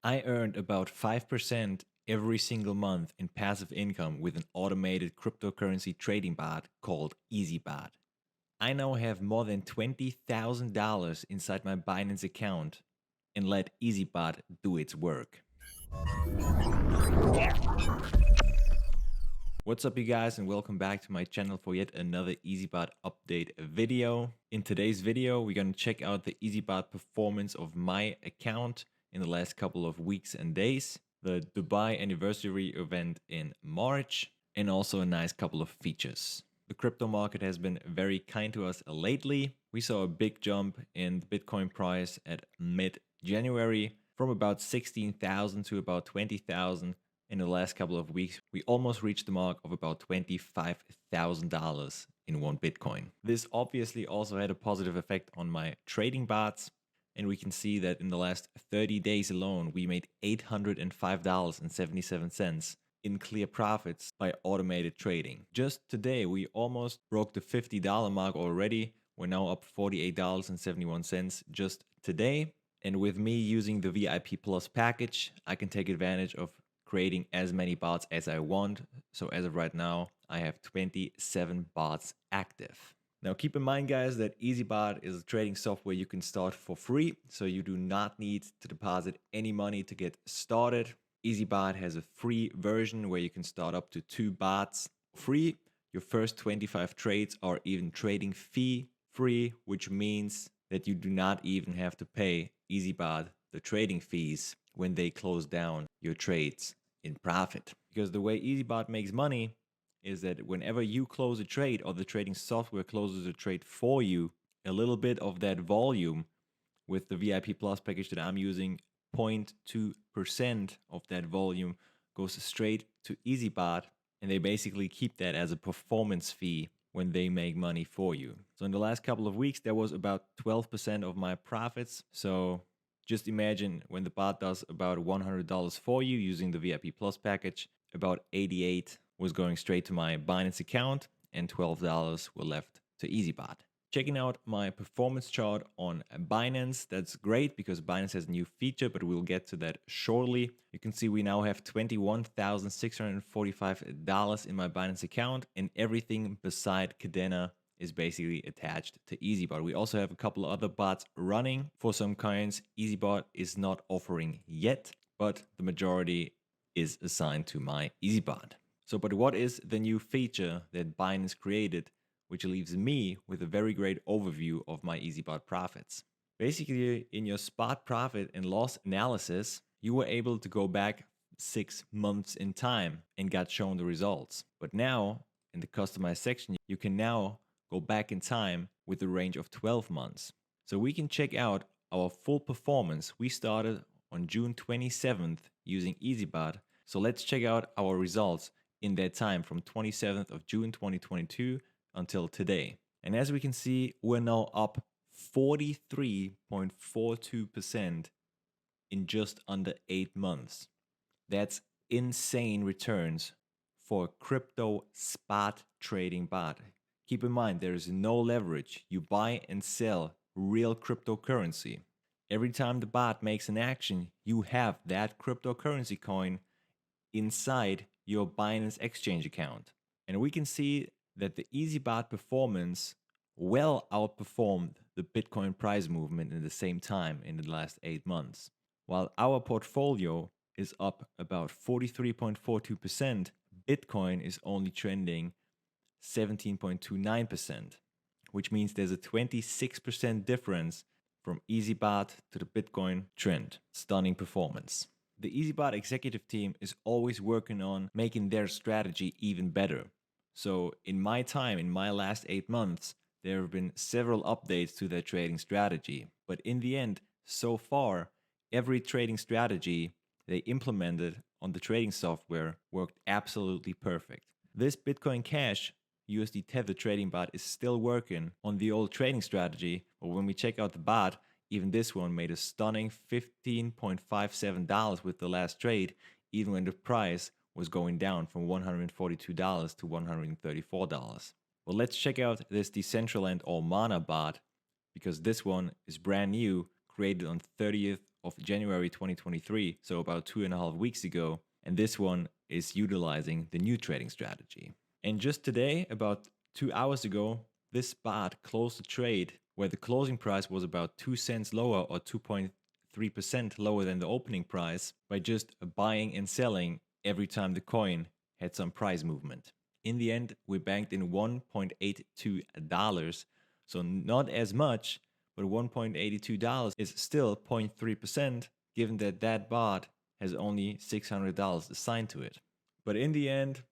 I earned about 5% every single month in passive income with an automated cryptocurrency trading bot called Eazybot. I now have more than $20,000 inside my Binance account and let Eazybot do its work. What's up, you guys, and welcome back to my channel for yet another Eazybot update video. In today's video, we're going to check out the Eazybot performance of my account in the last couple of weeks and days, the Dubai anniversary event in March, and also a nice couple of features. The crypto market has been very kind to us lately. We saw a big jump in the Bitcoin price at mid-January from about 16,000 to about 20,000. In the last couple of weeks, we almost reached the mark of about $25,000 in one Bitcoin. This obviously also had a positive effect on my trading bots, and we can see that in the last 30 days alone, we made $805.77 in clear profits by automated trading. Just today, we almost broke the $50 mark already. We're now up $48.71 just today. And with me using the VIP Plus package, I can take advantage of creating as many bots as I want. So as of right now, I have 27 bots active. Now keep in mind, guys, that Eazybot is a trading software you can start for free. So you do not need to deposit any money to get started. Eazybot has a free version where you can start up to 2 bots free. Your first 25 trades are even trading fee free, which means that you do not even have to pay Eazybot the trading fees when they close down your trades in profit. Because the way Eazybot makes money is that whenever you close a trade or the trading software closes a trade for you, a little bit of that volume with the VIP Plus package that I'm using, 0.2% of that volume goes straight to Eazybot, and they basically keep that as a performance fee when they make money for you. So in the last couple of weeks, that was about 12% of my profits. So just imagine when the bot does about $100 for you using the VIP Plus package, about 88 was going straight to my Binance account and $12 were left to Eazybot. Checking out my performance chart on Binance, that's great because Binance has a new feature, but we'll get to that shortly. You can see we now have $21,645 in my Binance account, and everything beside Cadena is basically attached to Eazybot. We also have a couple of other bots running. For some coins, Eazybot is not offering yet, but the majority is assigned to my Eazybot. So, but what is the new feature that Binance created, which leaves me with a very great overview of my Eazybot profits? Basically, in your spot profit and loss analysis, you were able to go back 6 months in time and got shown the results. But now, in the customized section, you can now go back in time with a range of 12 months. So we can check out our full performance. We started on June 27th using Eazybot. So let's check out our results in that time from 27th of June 2022 until today. And as we can see, we're now up 43.42% in just under 8 months. That's insane returns for a crypto spot trading bot. Keep in mind, there is no leverage. You buy and sell real cryptocurrency. Every time the bot makes an action, you have that cryptocurrency coin inside your Binance exchange account. And we can see that the Eazybot performance well outperformed the Bitcoin price movement in the same time in the last 8 months. While our portfolio is up about 43.42%, Bitcoin is only trending 17.29%, which means there's a 26% difference from Eazybot to the Bitcoin trend. Stunning performance. The Eazybot executive team is always working on making their strategy even better. So in my time, in my last 8 months, there have been several updates to their trading strategy. But in the end, so far, every trading strategy they implemented on the trading software worked absolutely perfect. This Bitcoin Cash USD Tether trading bot is still working on the old trading strategy, but when we check out the bot, even this one made a stunning $15.57 with the last trade, even when the price was going down from $142 to $134. Well, let's check out this Decentraland or Mana bot, because this one is brand new, created on 30th of January 2023, so about 2.5 weeks ago, and this one is utilizing the new trading strategy. And just today, about 2 hours ago, this spot closed the trade where the closing price was about 2 cents lower or 2.3% lower than the opening price by just buying and selling every time the coin had some price movement. In the end, we banked in $1.82, so not as much, but $1.82 is still 0.3%, given that that bot has only $600 assigned to it. But in the end,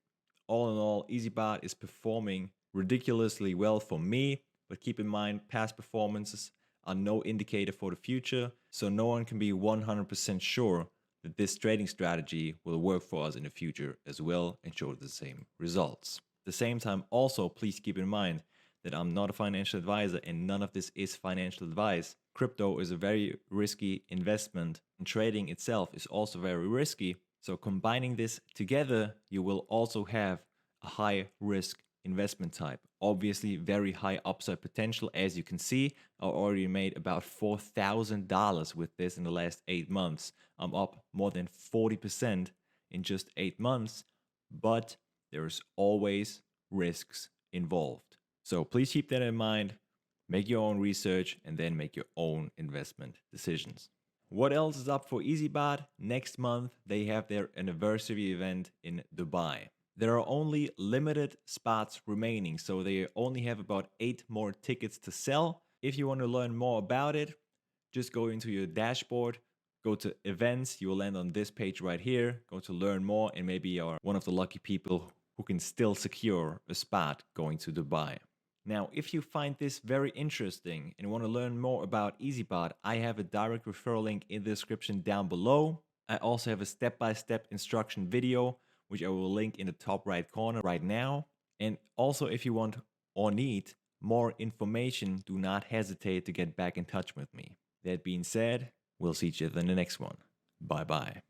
all in all, Eazybot is performing ridiculously well for me, but keep in mind, past performances are no indicator for the future, so no one can be 100% sure that this trading strategy will work for us in the future as well and show the same results. At the same time, also, please keep in mind that I'm not a financial advisor and none of this is financial advice. Crypto is a very risky investment and trading itself is also very risky. So combining this together, you will also have a high risk investment type. Obviously, very high upside potential. As you can see, I already made about $4,000 with this in the last 8 months. I'm up more than 40% in just 8 months, but there's always risks involved. So please keep that in mind, make your own research, and then make your own investment decisions. What else is up for Eazybot? Next month, they have their anniversary event in Dubai. There are only limited spots remaining, so they only have about 8 more tickets to sell. If you want to learn more about it, just go into your dashboard, go to events, you will land on this page right here, go to learn more, and maybe you are one of the lucky people who can still secure a spot going to Dubai. Now, if you find this very interesting and want to learn more about Eazybot, I have a direct referral link in the description down below. I also have a step-by-step instruction video, which I will link in the top right corner right now. And also, if you want or need more information, do not hesitate to get back in touch with me. That being said, we'll see each other in the next one. Bye-bye.